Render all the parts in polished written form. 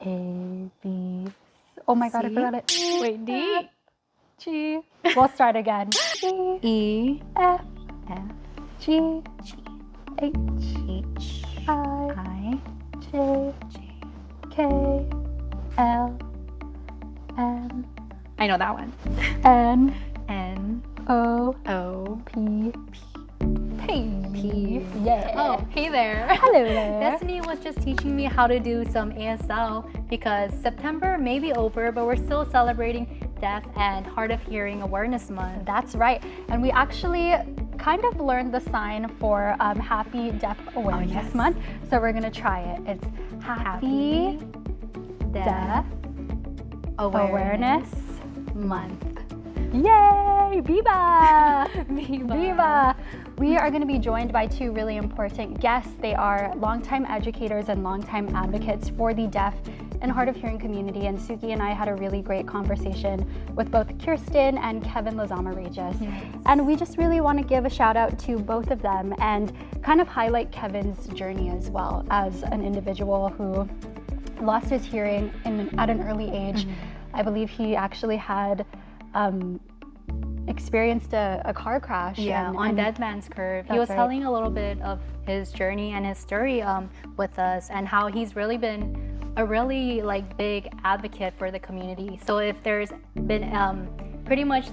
A, B. Oh my God, I forgot it. Wait, D? G. We'll start again. E. F, F. G, G. H, H. I, I. J, J. K, L, M, I know that one. N, N. O, O. P, P. P. Yeah. Oh, hey there. Hello there. Destiny was just teaching me how to do some ASL because September may be over, but we're still celebrating Deaf and Hard of Hearing Awareness Month. That's right. And we actually kind of learned the sign for Happy Deaf Awareness Month. So we're going to try it. It's Happy Deaf Awareness Month. Yay! Viva! Viva! We are going to be joined by two really important guests. They are longtime educators and longtime advocates for the deaf and hard of hearing community. And Suki and I had a really great conversation with both Kirsten and Kevin Lozama-Regis. Yes. And we just really want to give a shout out to both of them and kind of highlight Kevin's journey as well as an individual who lost his hearing at an early age. I believe he actually had experienced a car crash. On Dead Man's Curve. He was telling a little bit of his journey and his story with us and how he's really been a really big advocate for the community. So if there's been pretty much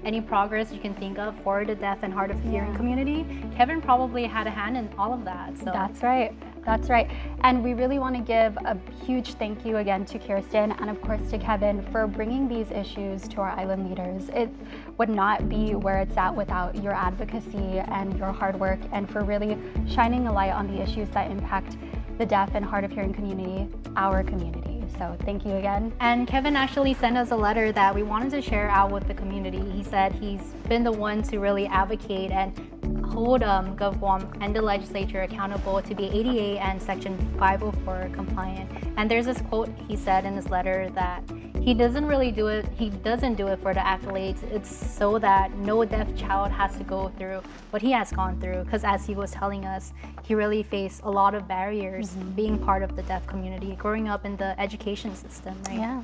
any progress you can think of for the deaf and hard of hearing community, Kevin probably had a hand in all of that. So That's right. That's right. And we really want to give a huge thank you again to Kirsten and of course to Kevin for bringing these issues to our island leaders. It would not be where it's at without your advocacy and your hard work and for really shining a light on the issues that impact the deaf and hard of hearing community, our community. So thank you again. And Kevin actually sent us a letter that we wanted to share out with the community. He said he's been the one to really advocate and hold GovGuam and the legislature accountable to be ADA and Section 504 compliant. And there's this quote he said in his letter that he doesn't do it for the accolades. It's so that no deaf child has to go through what he has gone through. Because as he was telling us, he really faced a lot of barriers being part of the deaf community, growing up in the education system, right? Yeah,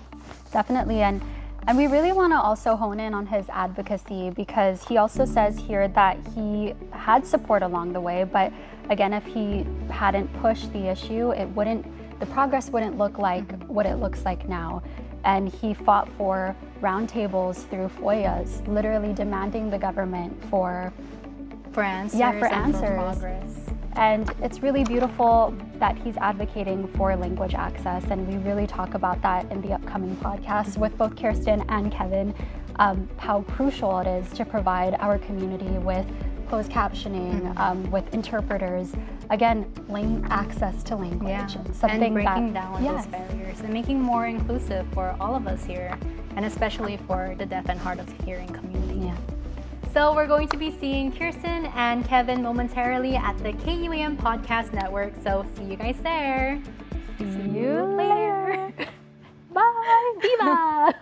definitely. And we really want to also hone in on his advocacy because he also says here that he had support along the way, but again, if he hadn't pushed the issue, the progress wouldn't look like what it looks like now. And he fought for roundtables through FOIAs, literally demanding the government for answers. Yeah, for and answers. For progress. And it's really beautiful that he's advocating for language access, and we really talk about that in the upcoming podcast with both Kirsten and Kevin, how crucial it is to provide our community with closed captioning, with interpreters, again, access to language. Yeah, something and breaking down yes. those barriers and making more inclusive for all of us here, and especially for the deaf and hard of hearing community. Yeah. So we're going to be seeing Kirsten and Kevin momentarily at the KUAM Podcast Network. So see you guys there. See you later. Bye. Viva.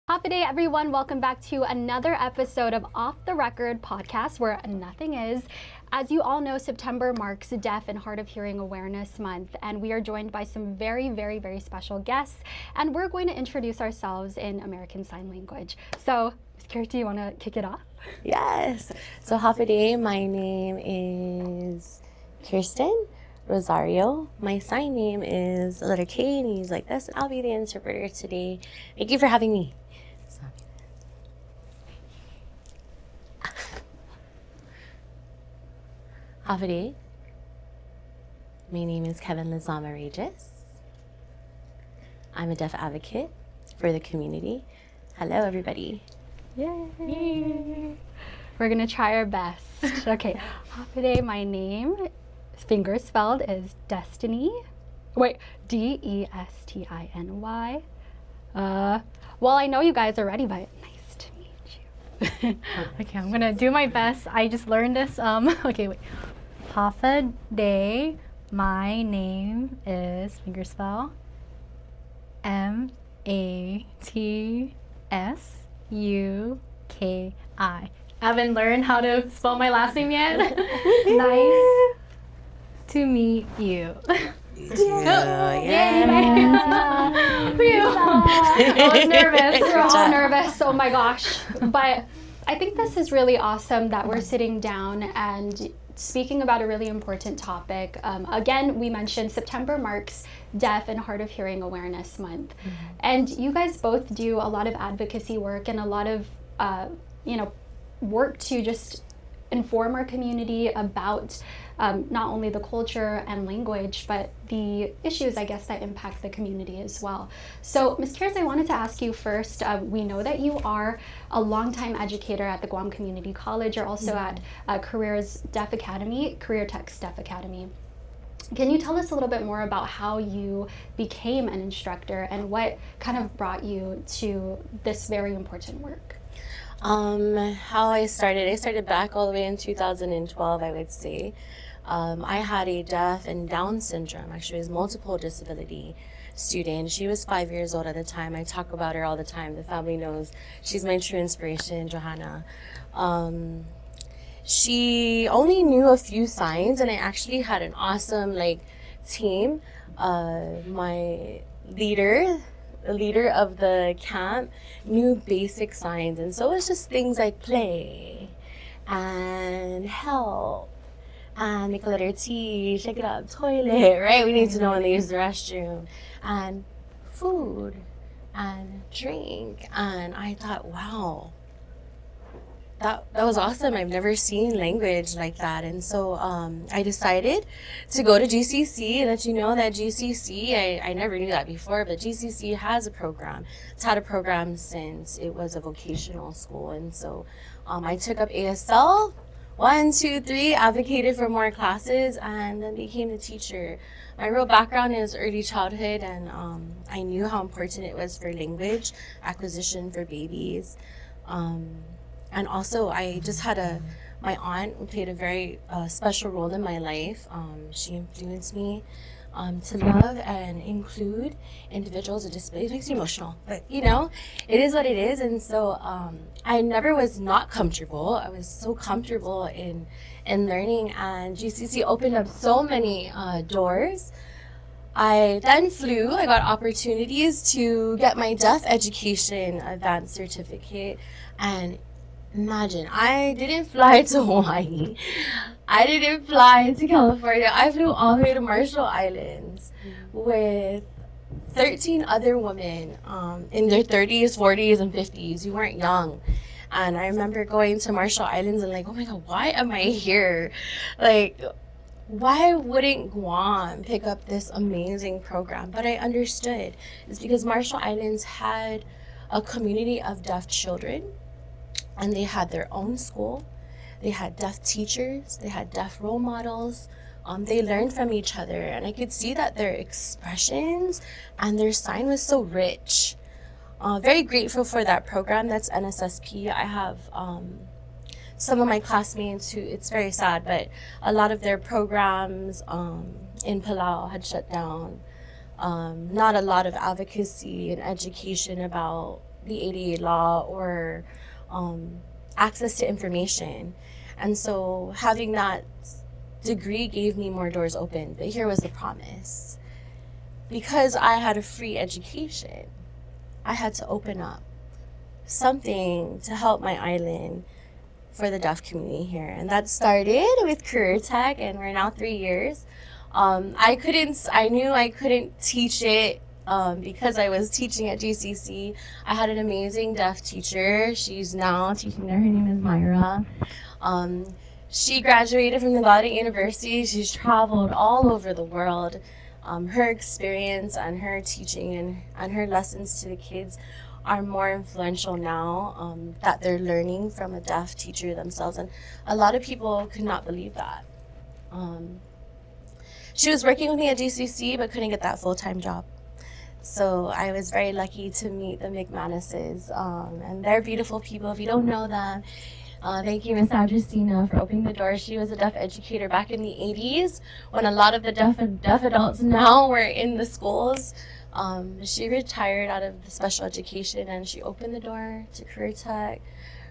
Happy day, everyone. Welcome back to another episode of Off the Record podcast where nothing is. As you all know, September marks Deaf and Hard of Hearing Awareness Month, and we are joined by some very, very, very special guests, and we're going to introduce ourselves in American Sign Language. So, Kirti, you want to kick it off? Yes. So, happy day. My name is Kirsten Rosario. My sign name is letter K, and he's like this, and I'll be the interpreter today. Thank you for having me. Hafide. My name is Kevin Lozama-Regis. I'm a deaf advocate for the community. Hello, everybody. Yay! We're gonna try our best. Okay, Hafide, my name, finger spelled, is Destiny. Wait, Destiny. Well, I know you guys are ready, but nice to meet you. Okay, I'm gonna do my best. I just learned this. Okay, wait. Hafide. My name is fingerspell A-T-S-U-K-I. Haven't learned how to spell my last name yet. Nice. To meet you. Yeah. Phew. I was nervous. We're all nervous. Oh my gosh. But I think this is really awesome that we're sitting down and speaking about a really important topic. Again, we mentioned September marks Deaf and Hard of Hearing Awareness Month. And you guys both do a lot of advocacy work and a lot of, work to just inform our community about not only the culture and language, but the issues, I guess, that impact the community as well. So, Ms. Kears, I wanted to ask you first, we know that you are a longtime educator at the Guam Community College. You're also at Career Tech's Deaf Academy. Can you tell us a little bit more about how you became an instructor and what kind of brought you to this very important work? How I started back all the way in 2012, I would say. I had a deaf and Down syndrome, actually it was multiple disability student. She was 5 years old at the time. I talk about her all the time. The family knows she's my true inspiration, Johanna. She only knew a few signs, and I actually had an awesome team. My the leader of the camp knew basic signs, and so it was just things like play and help and make a letter T, shake it up, toilet, right? We need to know when they use the restroom, and food and drink. And I thought, wow, that was awesome. I've never seen language like that. And so I decided to go to GCC and let you know that GCC, I never knew that before, but GCC has a program. It's had a program since it was a vocational school. And so I took up ASL, 1, 2, 3, advocated for more classes, and then became a teacher. My real background is early childhood, and I knew how important it was for language acquisition for babies. And also, I just had my aunt who played a very special role in my life. She influenced me to love and include individuals with disabilities. It makes me emotional, but it is what it is. And so I never was not comfortable. I was so comfortable in learning, and GCC opened up so many doors. I then flew. I got opportunities to get my deaf education advanced certificate, and imagine, I didn't fly to Hawaii. I didn't fly to California. I flew all the way to Marshall Islands with 13 other women in their 30s, 40s, and 50s. You weren't young. And I remember going to Marshall Islands and oh my God, why am I here? Why wouldn't Guam pick up this amazing program? But I understood. It's because Marshall Islands had a community of deaf children, and they had their own school. They had deaf teachers. They had deaf role models. They learned from each other, and I could see that their expressions and their sign was so rich. Very grateful for that program. That's NSSP. I have some of my classmates who, it's very sad, but a lot of their programs in Palau had shut down. Not a lot of advocacy and education about the ADA law or access to information. And so having that degree gave me more doors open. But here was the promise. Because I had a free education, I had to open up something to help my island for the deaf community here. And that started with Career Tech, and we're now 3 years. I knew I couldn't teach it because I was teaching at GCC. I had an amazing deaf teacher. She's now teaching there. Her name is Myra. She graduated from the Gallaudet University. She's traveled all over the world. Her experience and her teaching and her lessons to the kids are more influential now that they're learning from a deaf teacher themselves. And a lot of people could not believe that. She was working with me at GCC but couldn't get that full-time job. So I was very lucky to meet the McManuses, and they're beautiful people. If you don't know them, thank you, Miss Adresina, for opening the door. She was a deaf educator back in the 80s when a lot of the deaf adults now were in the schools. She retired out of the special education, and she opened the door to Career Tech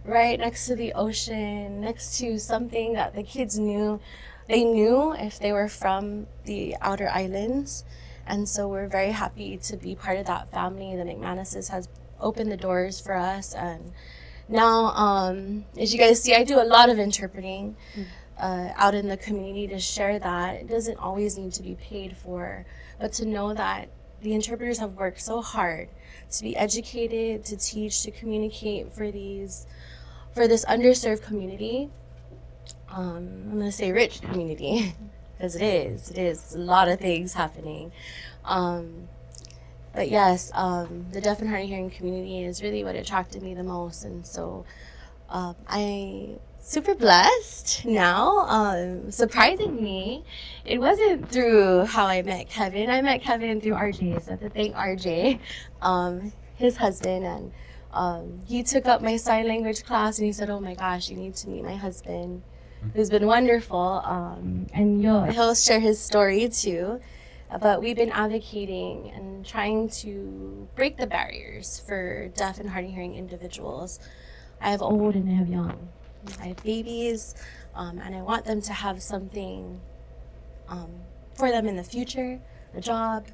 right next to the ocean, next to something that the kids knew. They knew if they were from the outer islands. And so we're very happy to be part of that family. The McManuses has opened the doors for us. And now, as you guys see, I do a lot of interpreting out in the community to share that. It doesn't always need to be paid for, but to know that the interpreters have worked so hard to be educated, to teach, to communicate for this underserved community. I'm going to say rich community, because it is a lot of things happening. But yes, the deaf and hard of hearing community is really what attracted me the most. And so I'm super blessed now. Surprisingly, it wasn't through how I met Kevin. I met Kevin through RJ, so I have to thank RJ, his husband. And he took up my sign language class, and he said, oh my gosh, you need to meet my husband, who's been wonderful. And he'll share his story too. But we've been advocating and trying to break the barriers for deaf and hard of hearing individuals. I have old and I have young. I have babies, and I want them to have something for them in the future, a job,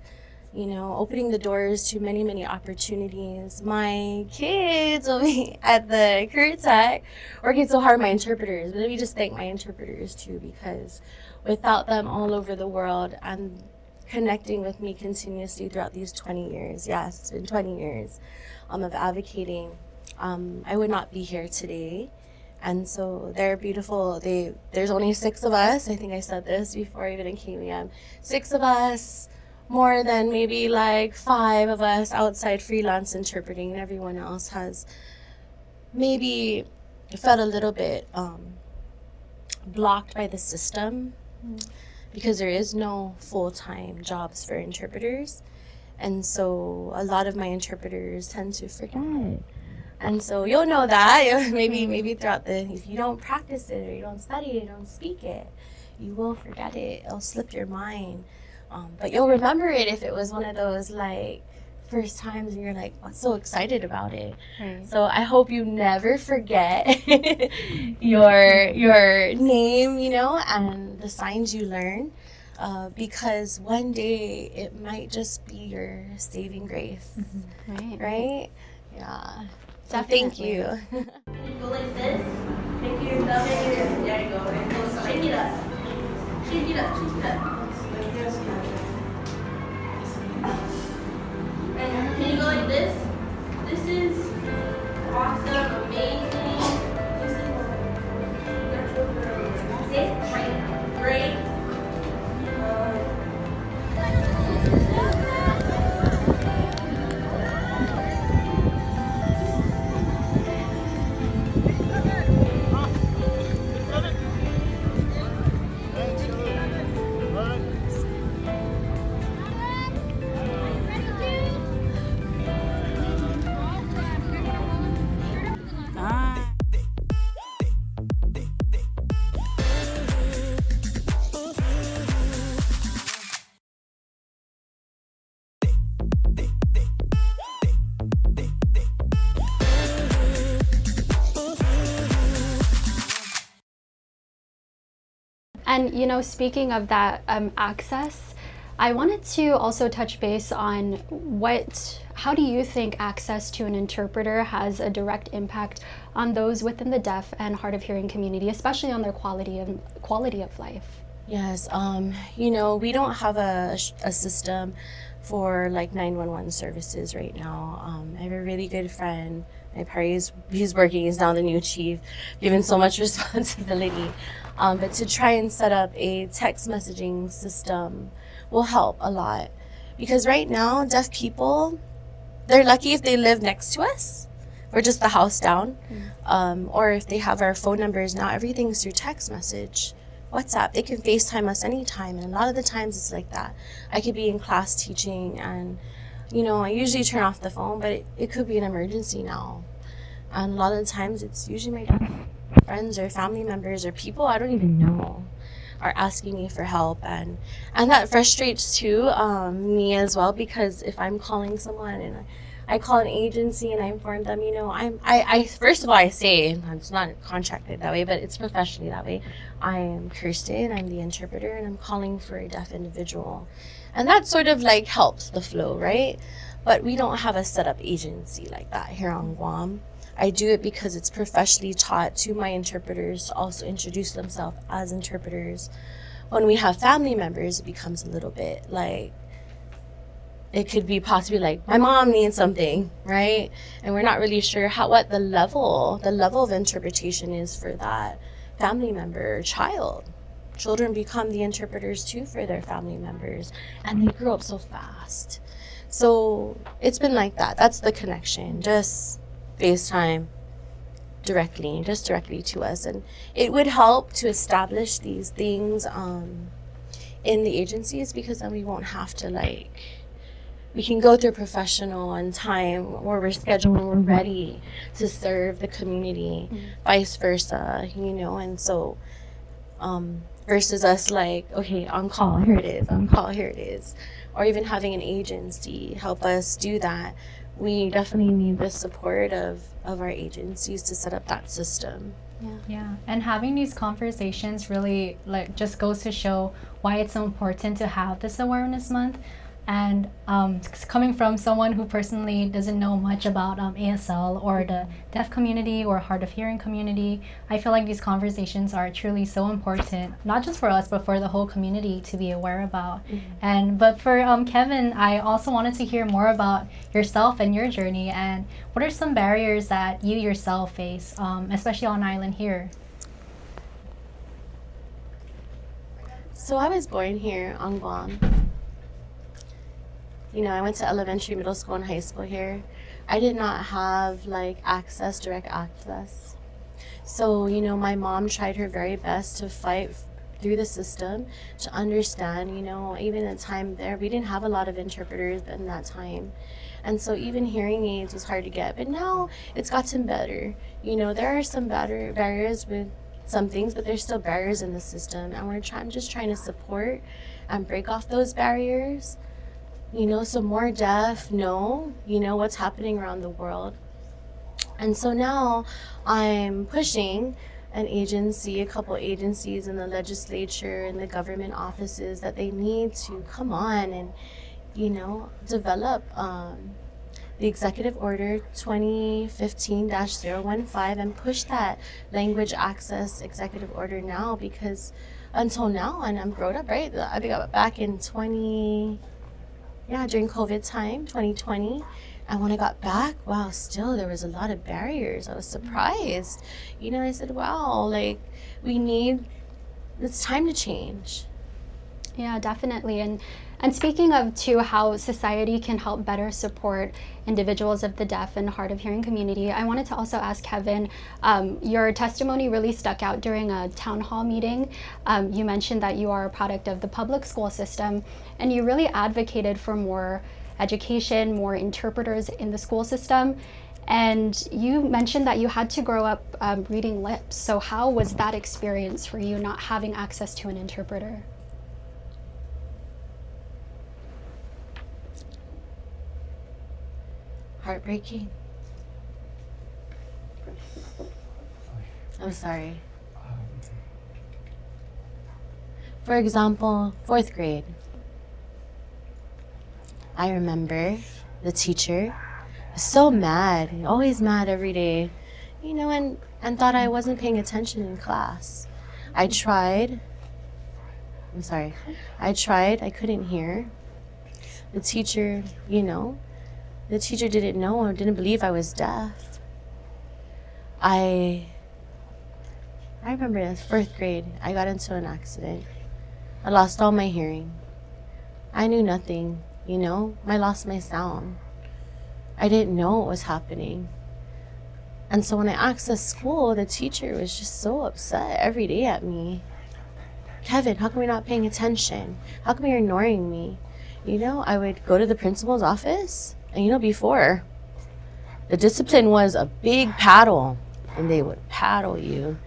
opening the doors to many, many opportunities. My kids will be at the Career Tech working so hard, my interpreters. But let me just thank my interpreters too, because without them all over the world and connecting with me continuously throughout these 20 years, yes, it's been 20 years of advocating, I would not be here today. And so they're beautiful. There's only 6 of us. I think I said this before even in KUM. 6 of us, more than maybe like 5 of us outside freelance interpreting, and everyone else has maybe felt a little bit blocked by the system, because there is no full-time jobs for interpreters. And so a lot of my interpreters tend to forget. And so you'll know that maybe throughout if you don't practice it, or you don't study it, you don't speak it, you will forget it. It'll slip your mind. But you'll remember it if it was one of those like first times and you're like so excited about it. Right. So I hope you never forget your name, and the signs you learn, because one day it might just be your saving grace. Mm-hmm. Right? Yeah. So thank you. Go like this. Take your thumb and your, there you go. And go shake it up. Shake it up. Shake it up. Like this. And can you go like this? This is awesome, amazing. This is great. Great. And speaking of that access, I wanted to also touch base on how do you think access to an interpreter has a direct impact on those within the deaf and hard of hearing community, especially on their quality of life? Yes, we don't have a system for like 911 services right now. I have a really good friend. My party he's working, he's now the new chief, given so much responsibility. But to try and set up a text messaging system will help a lot. Because right now, deaf people, they're lucky if they live next to us. We're just the house down. Or if they have our phone numbers. Now everything's through text message. WhatsApp, they can FaceTime us anytime. And a lot of the times it's like that. I could be in class teaching and, I usually turn off the phone, but it could be an emergency now. And a lot of the times it's usually my deaf friends or family members or people I don't even know. are asking me for help, and that frustrates too me as well, because if I'm calling someone and I call an agency and I inform them, you know, I first of all, I say, it's not contracted that way, but it's professionally that way. I am Kirsten, I'm the interpreter, and I'm calling for a deaf individual. And that sort of like helps the flow, right? But we don't have a set up agency like that here on Guam. I do it because it's professionally taught to my interpreters to also introduce themselves as interpreters. When we have family members, it becomes a little bit like, it could be possibly like, my mom needs something, right? And we're not really sure what the level of interpretation is for that family member or child. Children become the interpreters too for their family members, and they grow up so fast. So it's been like that. That's the connection. Just FaceTime directly to us. And it would help to establish these things in the agencies, because then we won't have to we can go through professional and time where we're scheduled when we're ready to serve the community, vice versa, you know. And so versus us okay, on call, here it is, on call, here it is, or even having an agency help us do that. We definitely need the support of our agencies to set up that system. Yeah, and having these conversations really just goes to show why it's so important to have this awareness month. And coming from someone who personally doesn't know much about ASL or the deaf community or hard of hearing community, I feel like these conversations are truly so important, not just for us, but for the whole community to be aware about. But for Kevin, I also wanted to hear more about yourself and your journey, and what are some barriers that you yourself face, especially on island here? So I was born here on Guam. You know, I went to elementary, middle school, and high school here. I did not have direct access. So, you know, my mom tried her very best to fight through the system to understand, you know, even at the time there, we didn't have a lot of interpreters in that time. And so even hearing aids was hard to get. But now it's gotten better. You know, there are some barriers with some things, but there's still barriers in the system. And I'm just trying to support and break off those barriers. You know, so more deaf know, you know, what's happening around the world. And so now I'm pushing a couple agencies in the legislature and the government offices that they need to come on and, you know, develop the Executive Order 2015-015 and push that language access executive order now, because until now, and I'm grown up, right? I got back in during COVID time, 2020. And when I got back, wow, still there was a lot of barriers. I was surprised. You know, I said, wow, it's time to change. Yeah, definitely. And speaking of too how society can help better support individuals of the deaf and hard of hearing community, I wanted to also ask Kevin, your testimony really stuck out during a town hall meeting. You mentioned that you are a product of the public school system, and you really advocated for more education, more interpreters in the school system. And you mentioned that you had to grow up reading lips. So how was that experience for you, not having access to an interpreter? Heartbreaking. I'm sorry. For example, 4th grade. I remember the teacher was so mad, always mad every day, you know, and thought I wasn't paying attention in class. I tried, I couldn't hear. The teacher didn't know or didn't believe I was deaf. I remember in 4th grade, I got into an accident. I lost all my hearing. I knew nothing, you know, I lost my sound. I didn't know what was happening. And so when I accessed school, the teacher was just so upset every day at me. Kevin, how come you're not paying attention? How come you're ignoring me? You know, I would go to the principal's office, and you know, before, the discipline was a big paddle, and they would paddle you.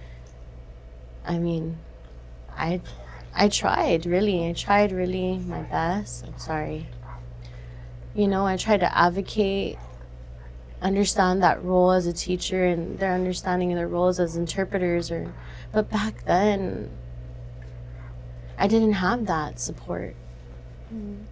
I mean, I tried really my best. I'm sorry. You know, I tried to advocate, understand that role as a teacher and their understanding of their roles as interpreters, but back then I didn't have that support. And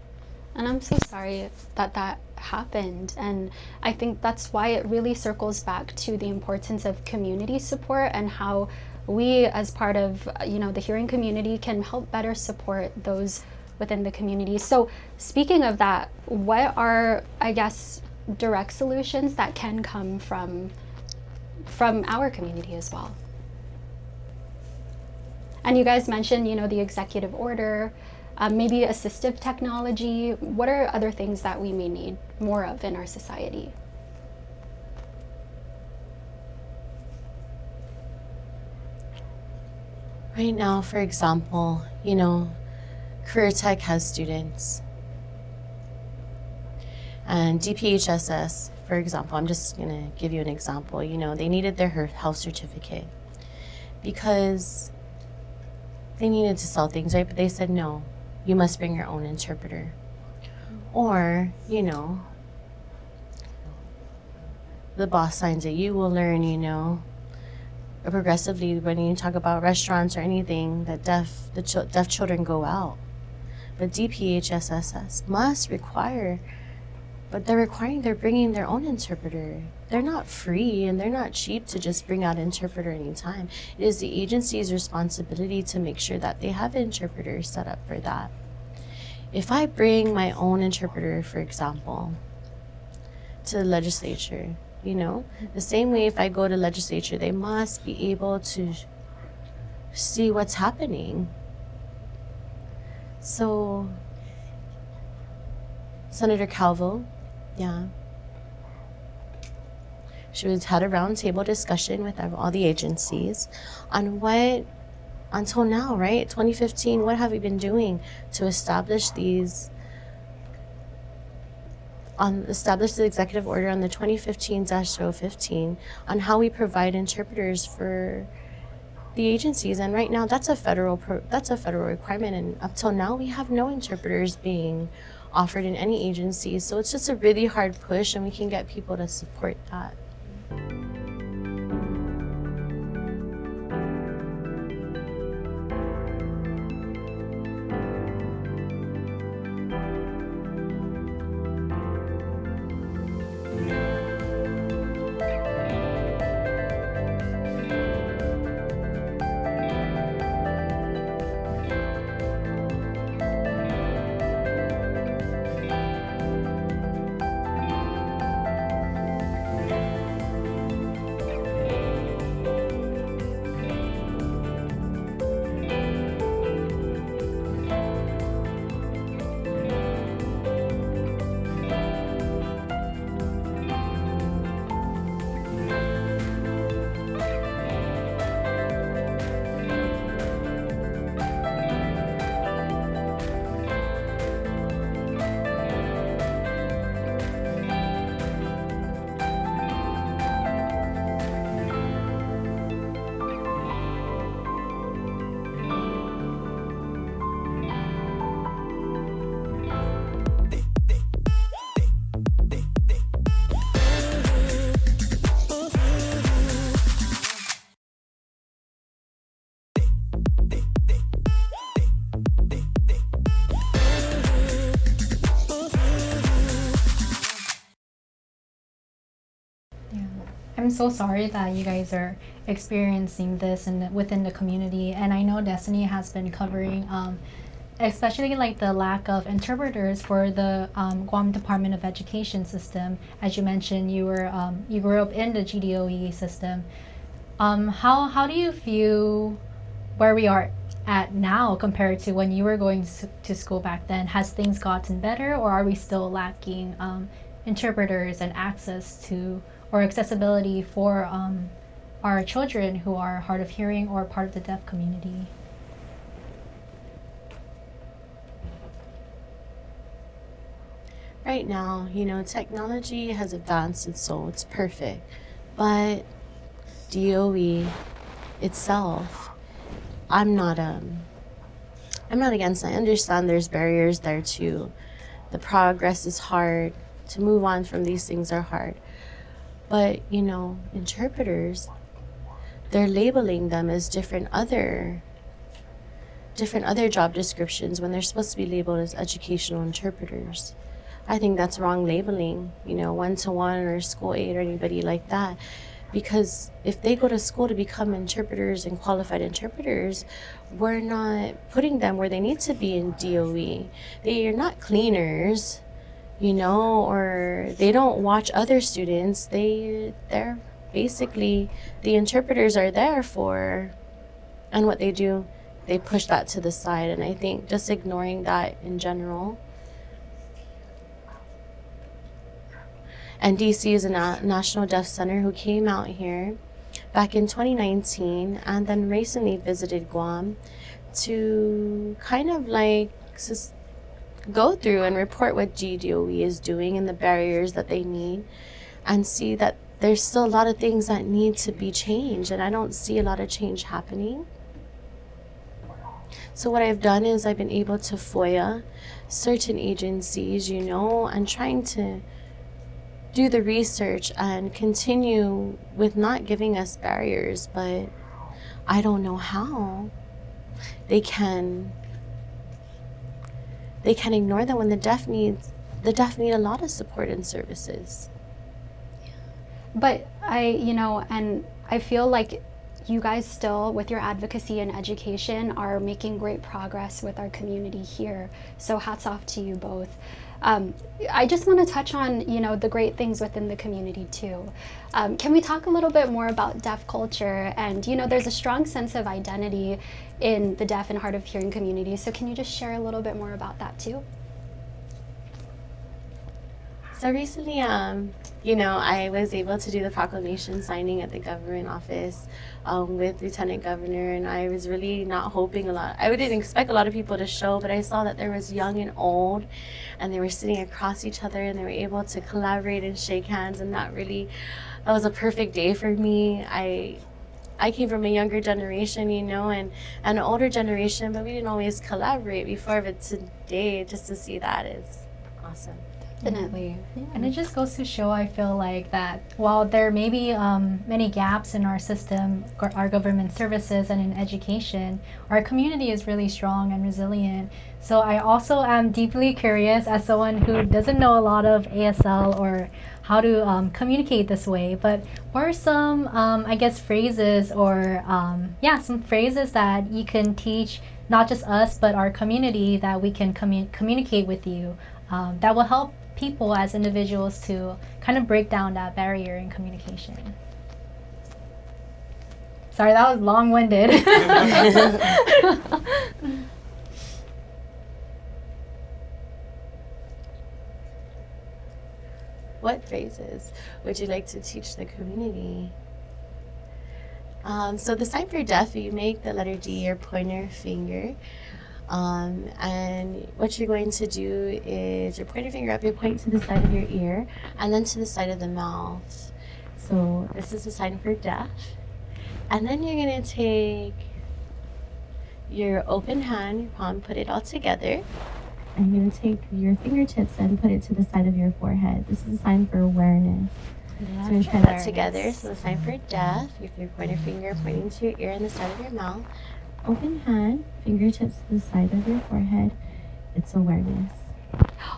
I'm so sorry that that happened. And I think that's why it really circles back to the importance of community support and how we, as part of, the hearing community, can help better support those within the community. So speaking of that, what are, I guess, direct solutions that can come from our community as well? And you guys mentioned, the executive order, maybe assistive technology. What are other things that we may need more of in our society? Right now, for example, Career Tech has students. And DPHSS, for example, I'm just going to give you an example. They needed their health certificate because they needed to sell things, right? But they said, no, you must bring your own interpreter. Or, the boss signs that you will learn, progressively when you talk about restaurants or anything that deaf children go out. But DPHSS must require, but they're bringing their own interpreter. They're not free and they're not cheap to just bring out an interpreter anytime. It is the agency's responsibility to make sure that they have interpreters set up for that. If I bring my own interpreter, for example, to the legislature, the same way if I go to legislature, they must be able to see what's happening. So, Senator Calvo, she had a roundtable discussion with all the agencies on what, until now, right, 2015, what have we been doing to establish the executive order on the 2015-015 on how we provide interpreters for the agencies. And right now that's a federal requirement, and up till now we have no interpreters being offered in any agency. So it's just a really hard push, and we can get people to support that. I'm so sorry that you guys are experiencing this within the community, and I know Destiny has been covering especially like the lack of interpreters for the Guam Department of Education system. As you mentioned, you grew up in the GDOE system. How do you view where we are at now compared to when you were going to school back then? Has things gotten better, or are we still lacking interpreters and access to or accessibility for our children who are hard of hearing or part of the deaf community? Right now, technology has advanced, and so it's perfect. But DOE itself, I'm not I'm not against it. I understand there's barriers there too. The progress is hard. To move on from these things are hard. But, you know, interpreters, they're labeling them as different other job descriptions when they're supposed to be labeled as educational interpreters. I think that's wrong labeling, you know, one-to-one or school aid or anybody like that. Because if they go to school to become interpreters and qualified interpreters, we're not putting them where they need to be in DOE. They are not cleaners, you know, or they don't watch other students. They're basically, the interpreters are there for, and what they do, they push that to the side. And I think just ignoring that in general. And DC is a National Deaf Center who came out here back in 2019 and then recently visited Guam to kind of like go through and report what GDOE is doing and the barriers that they need, and see that there's still a lot of things that need to be changed, and I don't see a lot of change happening. So what I've done is I've been able to FOIA certain agencies, you know, and trying to do the research and continue with not giving us barriers, but I don't know how they can ignore them when the deaf need a lot of support and services. But I feel like you guys still, with your advocacy and education, are making great progress with our community here. So hats off to you both. I just want to touch on, the great things within the community too. Can we talk a little bit more about deaf culture? And, there's a strong sense of identity in the deaf and hard of hearing community. So can you just share a little bit more about that too? So recently, I was able to do the proclamation signing at the government office with Lieutenant Governor, and I was really not hoping a lot. I didn't expect a lot of people to show, but I saw that there was young and old, and they were sitting across each other, and they were able to collaborate and shake hands, and that was a perfect day for me. I came from a younger generation, and an older generation, but we didn't always collaborate before, but today, just to see that is awesome. Definitely. Yeah. And it just goes to show, I feel like, that while there may be many gaps in our system, our government services, and in education, our community is really strong and resilient. So I also am deeply curious, as someone who doesn't know a lot of ASL or how to communicate this way, but what are some, phrases or, some phrases that you can teach, not just us, but our community, that we can communicate with you, that will help people as individuals to kind of break down that barrier in communication. Sorry, that was long-winded. What phrases would you like to teach the community? So the sign for deaf, you make the letter D your pointer finger. And what you're going to do is your pointer finger up, you point to the side of your ear and then to the side of the mouth. So this is the sign for deaf. And then you're going to take your open hand, your palm, put it all together. And you're going to take your fingertips and put it to the side of your forehead. This is a sign for awareness. So we're going to try that together. So the sign for deaf, with your pointer finger pointing to your ear and the side of your mouth. Open hand, fingertips to the side of your forehead. It's awareness.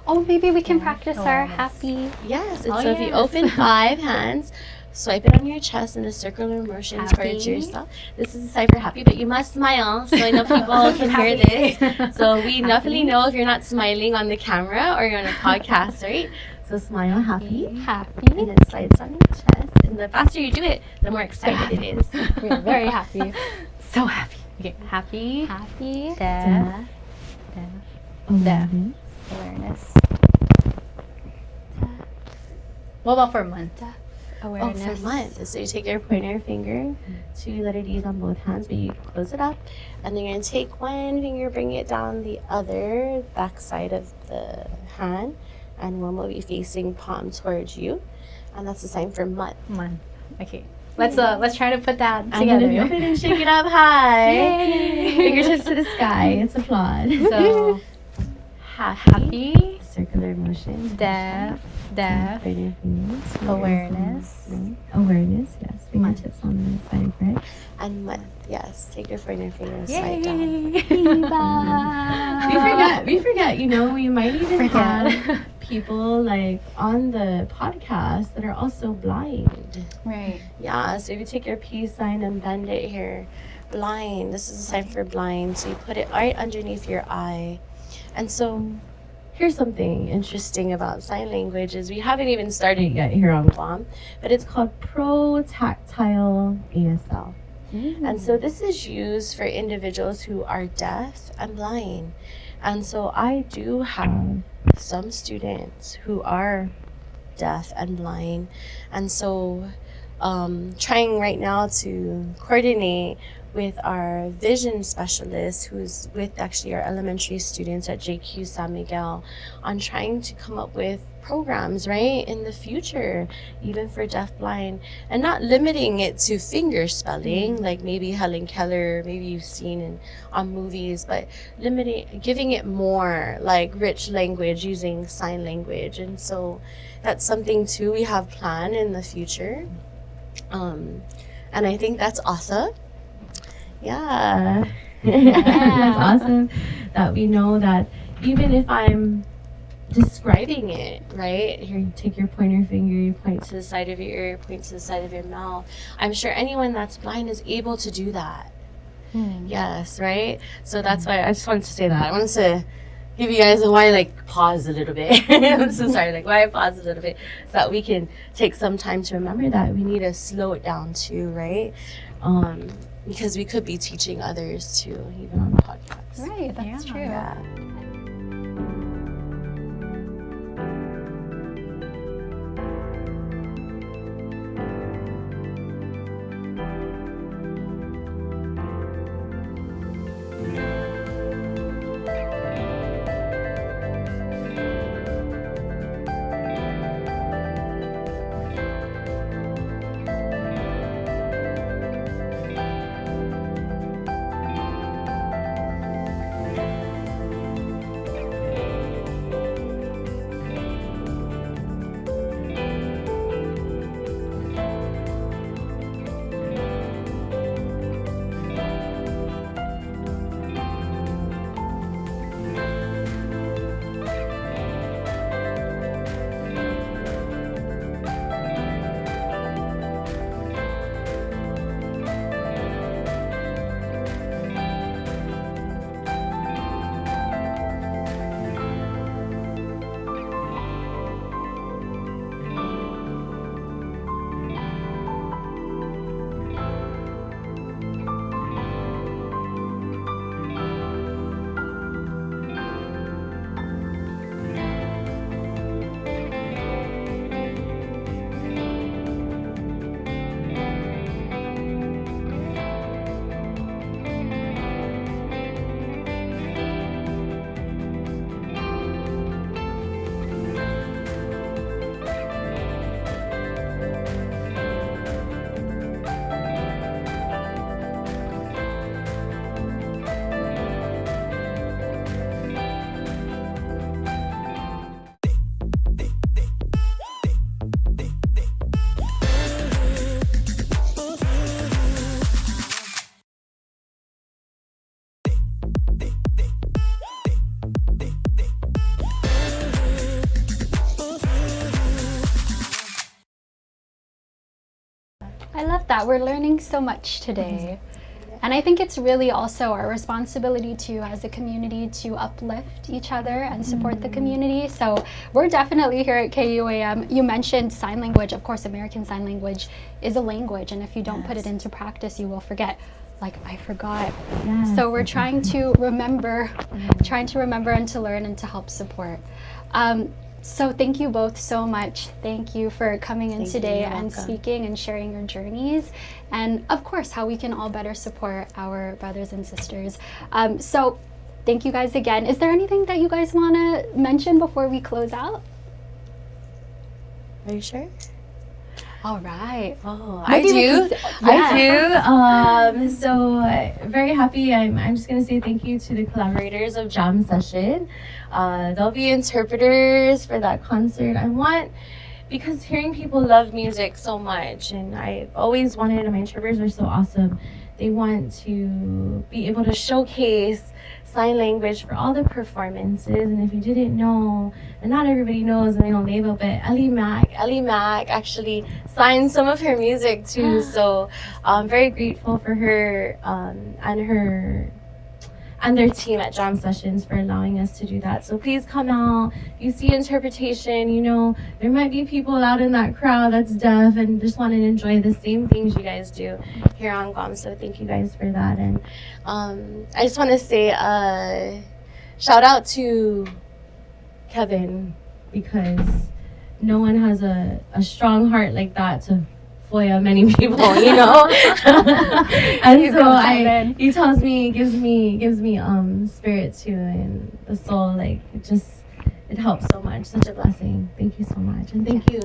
Oh, maybe we can practice our happy. Yes. And so if you open 5 hands, swipe it on your chest in a circular motion towards yourself. This is a sign for happy, but you must smile so I know people can hear this. So we definitely know if you're not smiling on the camera or you're on a podcast, right? So smile, happy. And it slides on your chest. And the faster you do it, the more excited it is. We're very happy. So happy. Okay, happy, deaf, awareness. What about for a month? Awareness. Oh, for month. So you take your pointer finger, 2 letter D's on both hands, but you close it up. And then you're going to take one finger, bring it down the other back side of the hand. And one will be facing palm towards you. And that's the sign for month. Okay. Let's try to put that I'm gonna together. open and shake it up high. Fingertips to the sky. It's applaud. So happy, Circular motion. deaf, Point your fingers. awareness. Awareness, yes. Fingertips on the side of it. And month, yes. Take your pointer fingers slide down. We forget, we might even have people like on the podcast that are also blind. Right. Yeah, so if you take your peace sign and bend it here, blind, this is a sign for blind. So you put it right underneath your eye. And so here's something interesting about sign language is we haven't even started yet here on Guam, but it's called Pro-Tactile ASL. And so this is used for individuals who are deaf and blind. And so I do have some students who are deaf and blind. And so trying right now to coordinate with our vision specialist who's with actually our elementary students at JQ San Miguel on trying to come up with programs, right, in the future, even for deaf blind, and not limiting it to finger spelling like maybe Helen Keller, maybe you've seen on movies, but giving it more like rich language using sign language. And so that's something too we have planned in the future. And I think that's awesome. Yeah. That's awesome that we know that even if I'm describing it, right? Here, you take your pointer finger, you point to the side of your ear, point to the side of your mouth. I'm sure anyone that's blind is able to do that. Yes, right? So that's why I just wanted to say that. I wanted to give you guys pause a little bit. I'm so sorry, why I pause a little bit so that we can take some time to remember that we need to slow it down too, right? Because we could be teaching others too, even on the podcast. Right, that's true. Yeah. I love that. We're learning so much today. And I think it's really also our responsibility to, as a community, to uplift each other and support the community. So we're definitely here at KUAM. You mentioned sign language. Of course, American Sign Language is a language, and if you don't put it into practice, you will forget. Like, I forgot. So we're trying to remember, and to learn and to help support. So thank you both so much. Thank you for coming in today and speaking and sharing your journeys, and of course how we can all better support our brothers and sisters. So thank you guys again. Is there anything that you guys want to mention before we close out? Are you sure? All right. Oh, Maybe we I do. could- I do. So very happy. I'm just gonna say thank you to the collaborators of Jam Session. They'll be interpreters for that concert. Because hearing people love music so much, and I've always wanted, and my interpreters are so awesome. They want to be able to showcase sign language for all the performances. And if you didn't know, and not everybody knows, and I don't label, but Ellie Mack actually signed some of her music too. So I'm very grateful for her and their team at Jam Sessions for allowing us to do that. So please come out. If you see interpretation, you know, there might be people out in that crowd that's deaf and just want to enjoy the same things you guys do here on Guam. So thank you guys for that. And I just want to say shout out to Kevin, because no one has a strong heart like that to FOIA many people, you know. And so he tells me, gives me spirit too, and the soul, like it helps so much. Such a blessing. Thank you so much. And thank you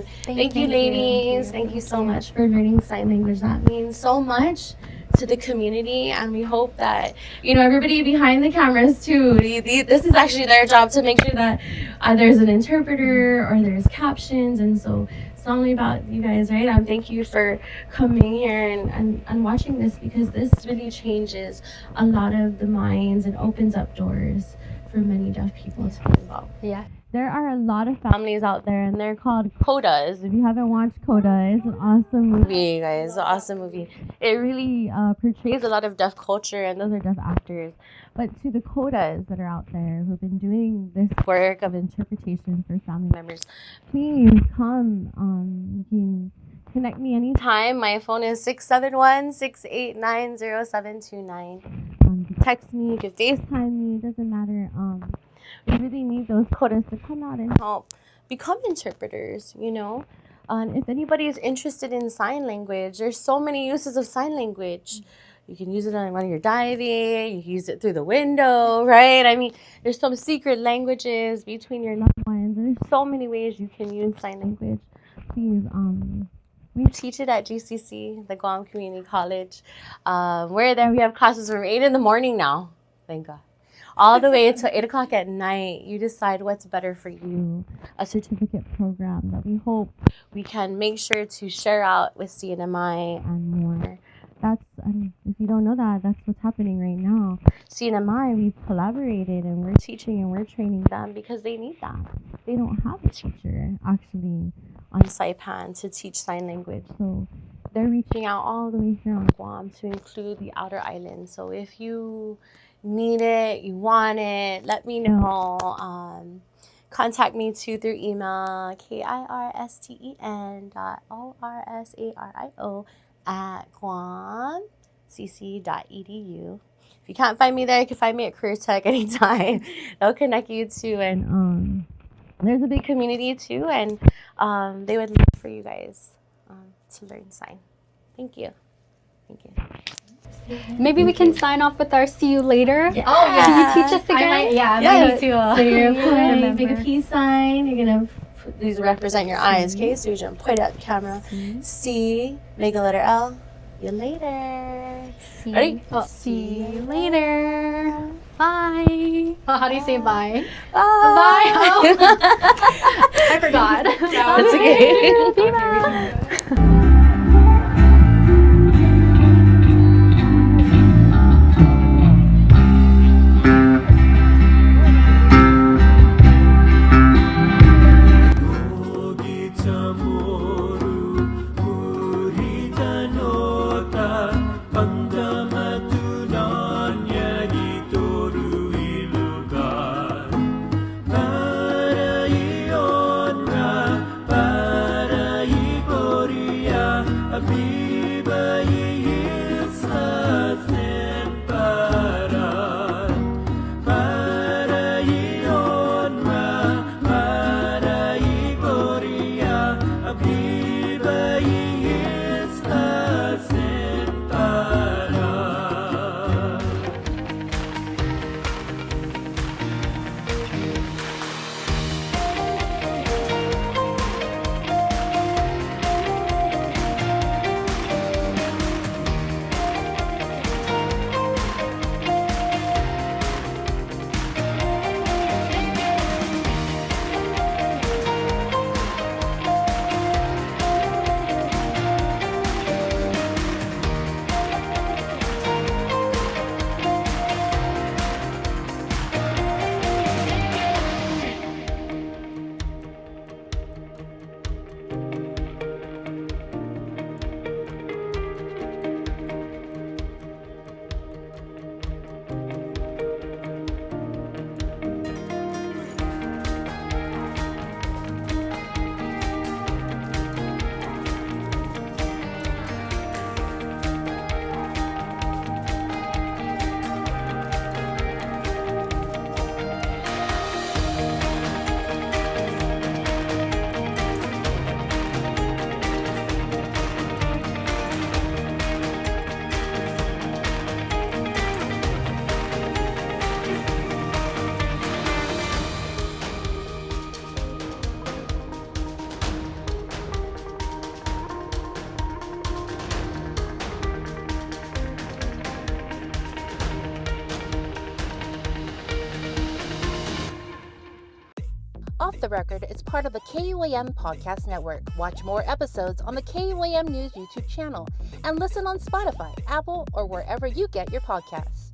ladies. Thank you so much for learning sign language. That means so much to the community, and we hope that, you know, everybody behind the cameras too, this is actually their job to make sure that there's an interpreter or there's captions. And so it's not only about you guys, right? Thank you for coming here and watching this, because this really changes a lot of the minds and opens up doors for many deaf people to be involved. Yeah. There are a lot of families out there, and they're called Codas. If you haven't watched Coda, it's an awesome movie, guys. It's an awesome movie. It really portrays a lot of deaf culture, and those are deaf actors. But to the Codas that are out there who've been doing this work of interpretation for family members, please come. You can connect me anytime. My phone is 671-689-0729. You can text me, you can FaceTime me, it doesn't matter. We really need those Codas to come out and help become interpreters, you know. And if anybody is interested in sign language, there's so many uses of sign language. You can use it when you're diving, you can use it through the window, right? I mean, there's some secret languages between your loved ones. There's so many ways you can use sign language. Please, we teach it at GCC, the Guam Community College. We're there. We have classes from 8 in the morning now. Thank God. All the way until 8 o'clock at night. You decide what's better for you. A certificate program that we hope we can make sure to share out with CNMI and more. If you don't know that, that's what's happening right now. CNMI, we've collaborated, and we're teaching and we're training them because they need that. They don't have a teacher actually on Saipan to teach sign language. So they're reaching out all the way here on Guam to include the outer islands. So if you need it, you want it, let me know. Contact me too through email, kirsten.orsario@guamcc.edu. If you can't find me there, you can find me at Career Tech anytime. They'll connect you too. And there's a big community too, and they would love for you guys to learn sign. Thank you. Maybe we can sign off with our see you later. Yeah. Oh, yeah. Can you teach us again? I might need to. So you're going to remember. make a peace sign. You're going to these represent your eyes, okay? So you're going to point at the camera. C, make a letter L. See you later. Ready? See you later. Bye. How do you say bye? Bye. I forgot. That's okay. Off the Record is part of the KUAM Podcast Network. Watch more episodes on the KUAM News YouTube channel and listen on Spotify, Apple, or wherever you get your podcasts.